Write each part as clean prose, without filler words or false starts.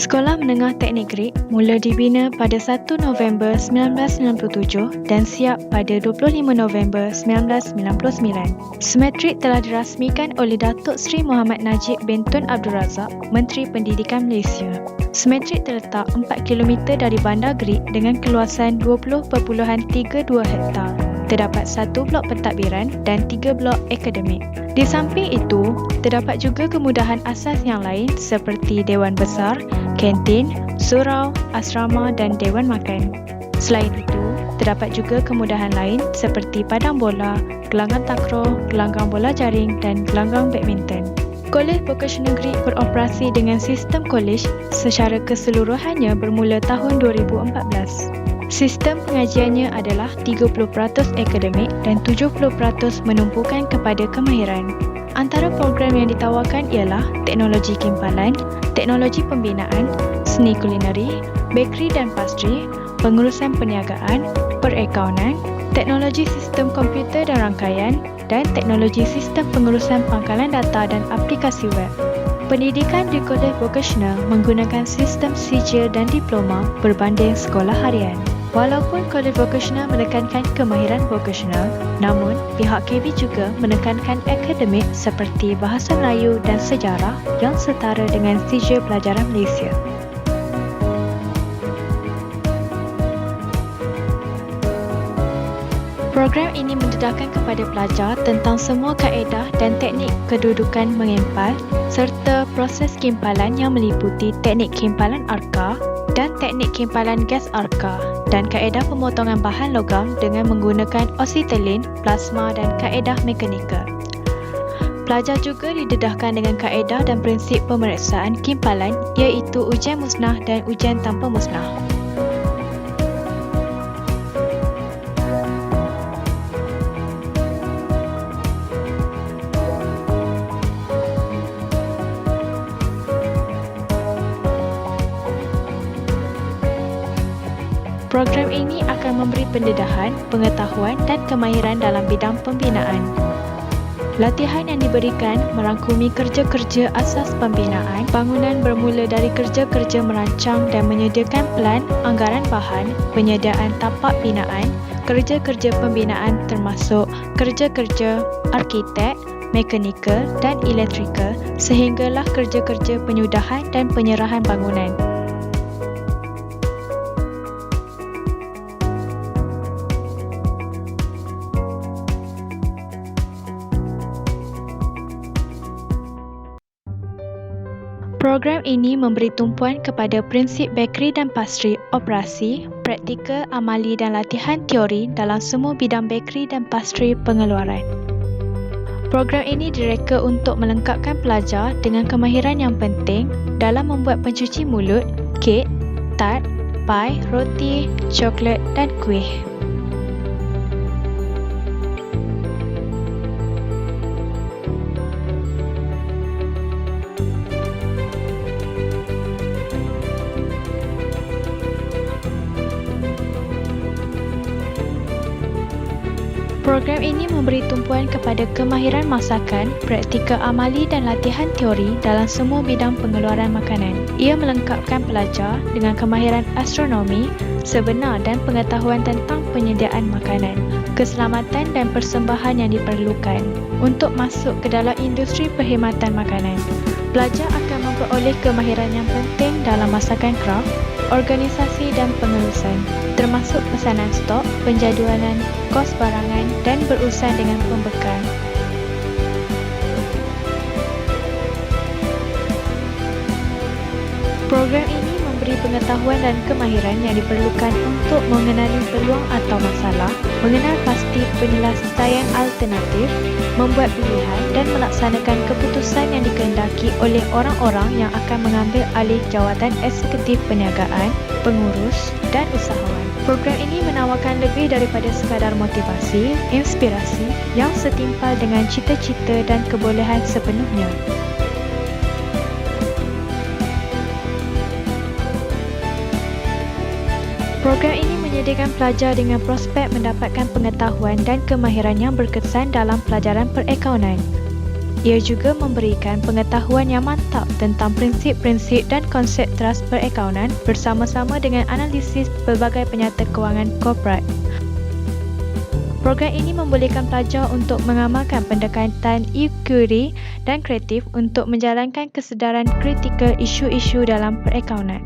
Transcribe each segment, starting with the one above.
Sekolah Menengah Teknik Greek mula dibina pada 1 November 1997 dan siap pada 25 November 1999. Semetrik telah dirasmikan oleh Datuk Seri Muhammad Najib bin Tun Abdul Razak, Menteri Pendidikan Malaysia. Semetrik terletak 4 km dari bandar Greek dengan keluasan 20.32 hektar. Terdapat 1 blok pentadbiran dan 3 blok akademik. Di samping itu, terdapat juga kemudahan asas yang lain seperti Dewan Besar, kantin, surau, asrama dan Dewan Makan. Selain itu, terdapat juga kemudahan lain seperti padang bola, gelanggang takraw, gelanggang bola jaring dan gelanggang badminton. Kolej Vocasional Greek beroperasi dengan sistem kolej secara keseluruhannya bermula tahun 2014. Sistem pengajiannya adalah 30% akademik dan 70% menumpukan kepada kemahiran. Antara program yang ditawarkan ialah teknologi kimpalan, teknologi pembinaan, seni kulineri, bakery dan pastry, pengurusan perniagaan, perakaunan, teknologi sistem komputer dan rangkaian, dan teknologi sistem pengurusan pangkalan data dan aplikasi web. Pendidikan di kolej vokasional menggunakan sistem sijil dan diploma berbanding sekolah harian. Walaupun kolej vokasional menekankan kemahiran vokasional, namun pihak KB juga menekankan akademik seperti Bahasa Melayu dan Sejarah yang setara dengan sijil pelajaran Malaysia. Program ini mendedahkan kepada pelajar tentang semua kaedah dan teknik kedudukan mengempal serta proses kimpalan yang meliputi teknik kimpalan arka dan teknik kimpalan gas arka dan kaedah pemotongan bahan logam dengan menggunakan ositilin, plasma dan kaedah mekanikal. Pelajar juga didedahkan dengan kaedah dan prinsip pemeriksaan kimpalan iaitu ujian musnah dan ujian tanpa musnah. Program ini akan memberi pendedahan, pengetahuan dan kemahiran dalam bidang pembinaan. Latihan yang diberikan merangkumi kerja-kerja asas pembinaan, bangunan bermula dari kerja-kerja merancang dan menyediakan pelan, anggaran bahan, penyediaan tapak binaan, kerja-kerja pembinaan termasuk kerja-kerja arkitek, mekanikal dan elektrikal sehinggalah kerja-kerja penyudahan dan penyerahan bangunan. Program ini memberi tumpuan kepada prinsip bakery dan pastry, operasi, praktikal, amali dan latihan teori dalam semua bidang bakery dan pastry pengeluaran. Program ini direka untuk melengkapkan pelajar dengan kemahiran yang penting dalam membuat pencuci mulut, kek, tart, pai, roti, coklat dan kuih. Program ini memberi tumpuan kepada kemahiran masakan, praktikal amali dan latihan teori dalam semua bidang pengeluaran makanan. Ia melengkapkan pelajar dengan kemahiran astronomi, sebenar dan pengetahuan tentang penyediaan makanan, keselamatan dan persembahan yang diperlukan untuk masuk ke dalam industri perkhidmatan makanan. Pelajar akan memperoleh kemahiran yang penting dalam masakan kraft, organisasi dan pengurusan, termasuk pesanan stok, penjadualan, kos barangan dan berurusan dengan pembekal. Program ini memberi pengetahuan dan kemahiran yang diperlukan untuk mengenali peluang atau masalah, mengenal pasti penyelesaian alternatif, membuat pilihan dan melaksanakan keputusan yang dikehendaki oleh orang-orang yang akan mengambil alih jawatan eksekutif perniagaan, pengurus dan usahawan. Program ini menawarkan lebih daripada sekadar motivasi, inspirasi yang setimpal dengan cita-cita dan kebolehan sepenuhnya. Program ini menyediakan pelajar dengan prospek mendapatkan pengetahuan dan kemahiran yang berkesan dalam pelajaran perakaunan. Ia juga memberikan pengetahuan yang mantap tentang prinsip-prinsip dan konsep teras perakaunan bersama-sama dengan analisis pelbagai penyata kewangan korporat. Program ini membolehkan pelajar untuk mengamalkan pendekatan inquiry dan kreatif untuk menjalankan kesedaran kritikal isu-isu dalam perakaunan.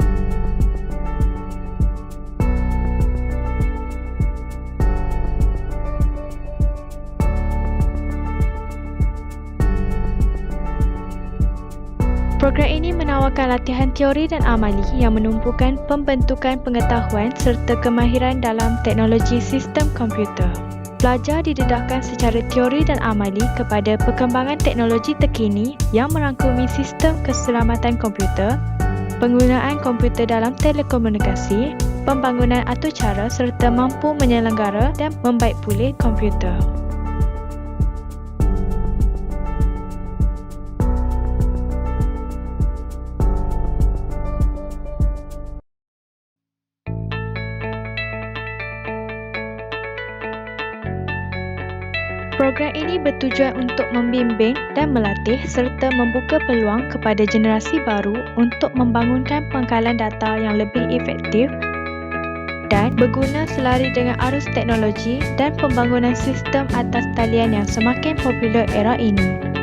Program ini menawarkan latihan teori dan amali yang menumpukan pembentukan pengetahuan serta kemahiran dalam teknologi sistem komputer. Pelajar didedahkan secara teori dan amali kepada perkembangan teknologi terkini yang merangkumi sistem keselamatan komputer, penggunaan komputer dalam telekomunikasi, pembangunan atur cara serta mampu menyelenggara dan membaik pulih komputer. Program ini bertujuan untuk membimbing dan melatih serta membuka peluang kepada generasi baru untuk membangunkan pengkalan data yang lebih efektif dan berguna selari dengan arus teknologi dan pembangunan sistem atas talian yang semakin popular era ini.